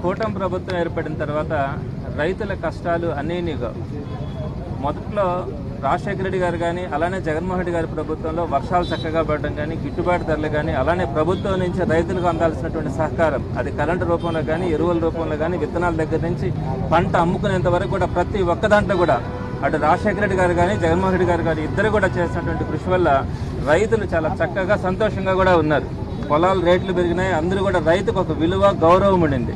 కూటమి ప్రభుత్వం ఏర్పడిన తర్వాత రైతుల కష్టాలు అనేనిగా మొదట్లో రాజశేఖర రెడ్డి గారు కానీ అలానే జగన్మోహన్ రెడ్డి గారి ప్రభుత్వంలో వర్షాలు చక్కగా పడడం కానీ గిట్టుబాటు ధరలు కానీ అలానే ప్రభుత్వం నుంచి రైతులకు అందాల్సినటువంటి సహకారం అది కరెంటు రూపంలో కానీ ఎరువుల రూపంలో కానీ విత్తనాల దగ్గర నుంచి పంట అమ్ముకునేంత వరకు కూడా ప్రతి ఒక్క దాంట్లో కూడా అటు రాజశేఖర రెడ్డి గారు కానీ జగన్మోహన్ రెడ్డి గారు కానీ ఇద్దరు కూడా చేసినటువంటి కృషి వల్ల రైతులు చాలా చక్కగా సంతోషంగా కూడా ఉన్నారు. పొలాల రేట్లు పెరిగినాయి, అందరూ కూడా రైతుకు ఒక విలువ గౌరవం ఉండింది.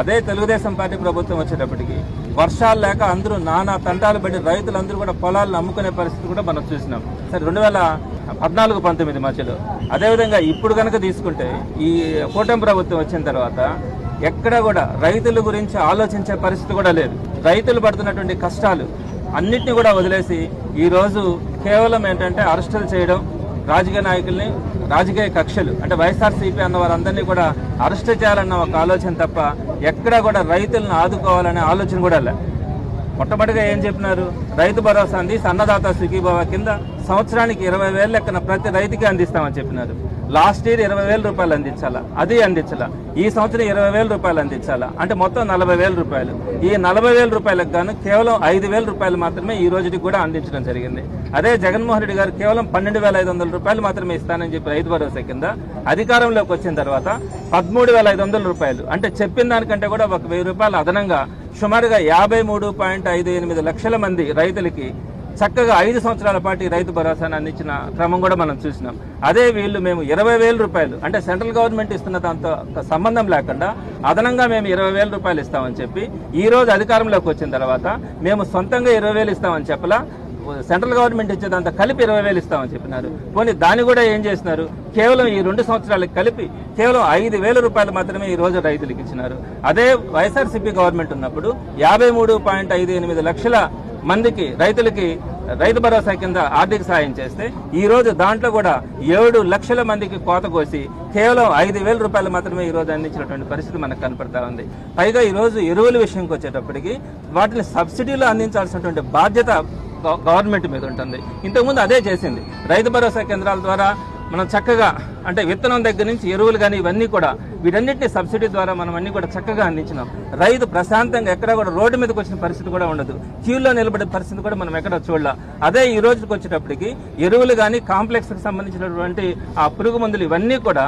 అదే తెలుగుదేశం పార్టీ ప్రభుత్వం వచ్చేటప్పటికి వర్షాలు లేక అందరూ నానా తంటాలు పడి రైతులందరూ కూడా పొలాలను అమ్ముకునే పరిస్థితి కూడా మనం చూసినాం. సరే 2014-19 మధ్యలో అదేవిధంగా ఇప్పుడు కనుక తీసుకుంటే ఈ కూటమి ప్రభుత్వం వచ్చిన తర్వాత ఎక్కడ కూడా రైతుల గురించి ఆలోచించే పరిస్థితి కూడా లేదు. రైతులు పడుతున్నటువంటి కష్టాలు అన్నిటిని కూడా వదిలేసి ఈరోజు కేవలం ఏంటంటే అరెస్టులు చేయడం, రాజకీయ నాయకుల్ని రాజకీయ కక్షలు అంటే వైఎస్ఆర్సీపీ అన్న వారందరినీ కూడా అరెస్ట్ చేయాలన్న ఒక ఆలోచన తప్ప ఎక్కడా కూడా రైతులను ఆదుకోవాలనే ఆలోచన కూడా లేదు. మొట్టమొదటిగా ఏం చెప్పినారు, రైతు భరోసా అంది అన్నదాత సుఖీభవ కింద సంవత్సరానికి 20,000 లెక్కన ప్రతి రైతుకి అందిస్తామని చెప్పినారు. లాస్ట్ ఇయర్ 20,000 రూపాయలు అందించాలా, అది అందించాలా. ఈ సంవత్సరం 20,000 రూపాయలు అందించాలా, అంటే మొత్తం 40,000 రూపాయలు. ఈ 40,000 రూపాయలకు గాను కేవలం 5,000 రూపాయలు మాత్రమే ఈ రోజుకి కూడా అందించడం జరిగింది. అదే జగన్మోహన్ రెడ్డి గారు కేవలం 12,500 రూపాయలు మాత్రమే ఇస్తానని చెప్పి రైతు భరోసా కింద అధికారంలోకి వచ్చిన తర్వాత 13,500 రూపాయలు, అంటే చెప్పిన దానికంటే కూడా 1,000 రూపాయలు అదనంగా సుమారుగా 53.58 లక్షల మంది రైతులకి చక్కగా 5 సంవత్సరాల పాటు రైతు భరోసాను అందించిన క్రమం కూడా మనం చూసినాం. అదే వీళ్ళు మేము 20,000 రూపాయలు అంటే సెంట్రల్ గవర్నమెంట్ ఇస్తున్న దాంతో సంబంధం లేకుండా అదనంగా మేము 20,000 రూపాయలు ఇస్తామని చెప్పి ఈ రోజు అధికారంలోకి వచ్చిన తర్వాత మేము సొంతంగా 20,000 ఇస్తామని చెప్పలా, సెంట్రల్ గవర్నమెంట్ ఇచ్చేదంతా కలిపి 20,000 ఇస్తామని చెప్పినారు. పోనీ దాన్ని కూడా ఏం చేసినారు, కేవలం ఈ 2 సంవత్సరాలకు కలిపి కేవలం 5,000 రూపాయలు మాత్రమే ఈ రోజు రైతులకు ఇచ్చినారు. అదే వైఎస్ఆర్సీపీ గవర్నమెంట్ ఉన్నప్పుడు 53.58 లక్షల మందికి రైతులకి రైతు భరోసా కింద ఆర్థిక సాయం చేస్తే ఈ రోజు దాంట్లో కూడా 7 లక్షల మందికి కోత కోసి కేవలం 5,000 రూపాయలు మాత్రమే ఈ రోజు అందించినటువంటి పరిస్థితి మనకు కనపడతా ఉంది. పైగా ఈ రోజు ఎరువుల విషయంకి వచ్చేటప్పటికి వాటిని సబ్సిడీలో అందించాల్సినటువంటి బాధ్యత గవర్నమెంట్ మీద ఉంటుంది. ఇంతకుముందు అదే చేసింది. రైతు భరోసా కేంద్రాల ద్వారా మనం చక్కగా అంటే విత్తనం దగ్గర నుంచి ఎరువులు కానీ ఇవన్నీ కూడా వీటన్నిటిని సబ్సిడీ ద్వారా మనం అన్ని కూడా చక్కగా అందించినాం. రైతు ప్రశాంతంగా ఎక్కడ కూడా రోడ్డు మీదకి వచ్చిన పరిస్థితి కూడా ఉండదు, క్యూలో నిలబడే పరిస్థితి కూడా మనం ఎక్కడ చూడాల. అదే ఈ రోజుకి వచ్చేటప్పటికి ఎరువులు కానీ కాంప్లెక్స్ కి సంబంధించినటువంటి ఆ పురుగు మందులు ఇవన్నీ కూడా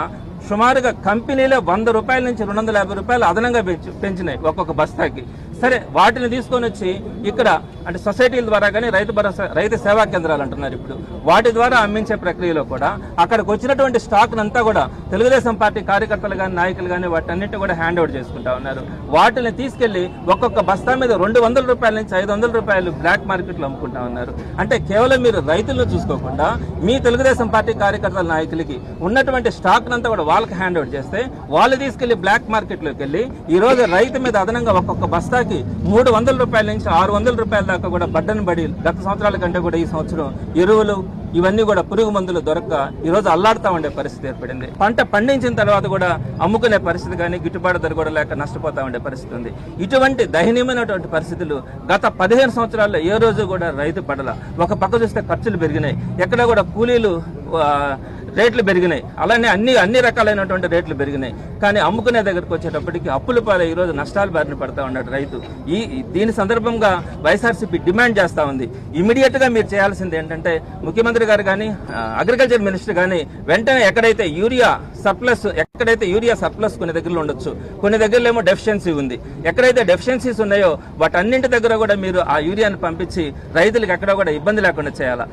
సుమారుగా కంపెనీలో 100 రూపాయల నుంచి 250 రూపాయలు అదనంగా పెంచినాయి ఒక్కొక్క బస్తాకి. సరే వాటిని తీసుకొని వచ్చి ఇక్కడ అంటే సొసైటీల ద్వారా కానీ రైతు భరోసా రైతు సేవా కేంద్రాలు అంటున్నారు ఇప్పుడు, వాటి ద్వారా అమ్మించే ప్రక్రియలో కూడా అక్కడికి వచ్చినటువంటి స్టాక్ అంతా కూడా తెలుగుదేశం పార్టీ కార్యకర్తలు కానీ నాయకులు కానీ వాటన్నిటిని కూడా హ్యాండ్ ఓవర్ చేసుకుంటా ఉన్నారు. వాటిని తీసుకెళ్లి ఒక్కొక్క బస్తా మీద 200 రూపాయల నుంచి 500 రూపాయలు బ్లాక్ మార్కెట్లో అమ్ముకుంటా ఉన్నారు. అంటే కేవలం మీరు రైతులను చూసుకోకుండా మీ తెలుగుదేశం పార్టీ కార్యకర్తల నాయకులకి ఉన్నటువంటి స్టాక్ అంతా కూడా వాళ్ళకి హ్యాండ్ ఓవర్ చేస్తే వాళ్ళు తీసుకెళ్లి బ్లాక్ మార్కెట్లోకి వెళ్ళి ఈ రోజు రైతు మీద అదనంగా ఒక్కొక్క బస్తాకి 300 రూపాయల నుంచి 600 రూపాయల దాకా కూడా బడ్డను పడి గత సంవత్సరాల కంటే కూడా ఈ సంవత్సరం ఎరువులు ఇవన్నీ కూడా పురుగు మందులు దొరక్క ఈ రోజు అల్లాడుతూ ఉండే పరిస్థితి ఏర్పడింది. పంట పండించిన తర్వాత కూడా అమ్ముకునే పరిస్థితి కానీ గిట్టుబాటు ధర కూడా లేక నష్టపోతా ఉండే పరిస్థితి ఉంది. ఇటువంటి దయనీయమైనటువంటి పరిస్థితులు గత 15 సంవత్సరాల్లో ఏ రోజు కూడా రైతు పడల. ఒక పక్క చూస్తే ఖర్చులు పెరిగినాయి, ఎక్కడ కూడా కూలీలు రేట్లు పెరిగినాయి, అలానే అన్ని రకాలైనటువంటి రేట్లు పెరిగినాయి. కానీ అమ్ముకునే దగ్గరకు వచ్చేటప్పటికి అప్పుల పాలై ఈ రోజు నష్టాలు బారిన పడతా ఉన్నాడు రైతు. దీని సందర్భంగా వైఎస్ఆర్సీపీ డిమాండ్ చేస్తా ఉంది, ఇమీడియట్ గా మీరు చేయాల్సింది ఏంటంటే ముఖ్యమంత్రి గారు కానీ అగ్రికల్చర్ మినిస్టర్ కానీ వెంటనే ఎక్కడైతే యూరియా సర్ప్లస్ కొన్ని దగ్గరలో ఉండొచ్చు, కొన్ని దగ్గరలో ఏమో డెఫిషియన్సీ ఉంది, ఎక్కడైతే డెఫిషియన్సీస్ ఉన్నాయో వాటన్నింటి దగ్గర కూడా మీరు ఆ యూరియాని పంపించి రైతులకు ఎక్కడ కూడా ఇబ్బంది లేకుండా చేయాలా.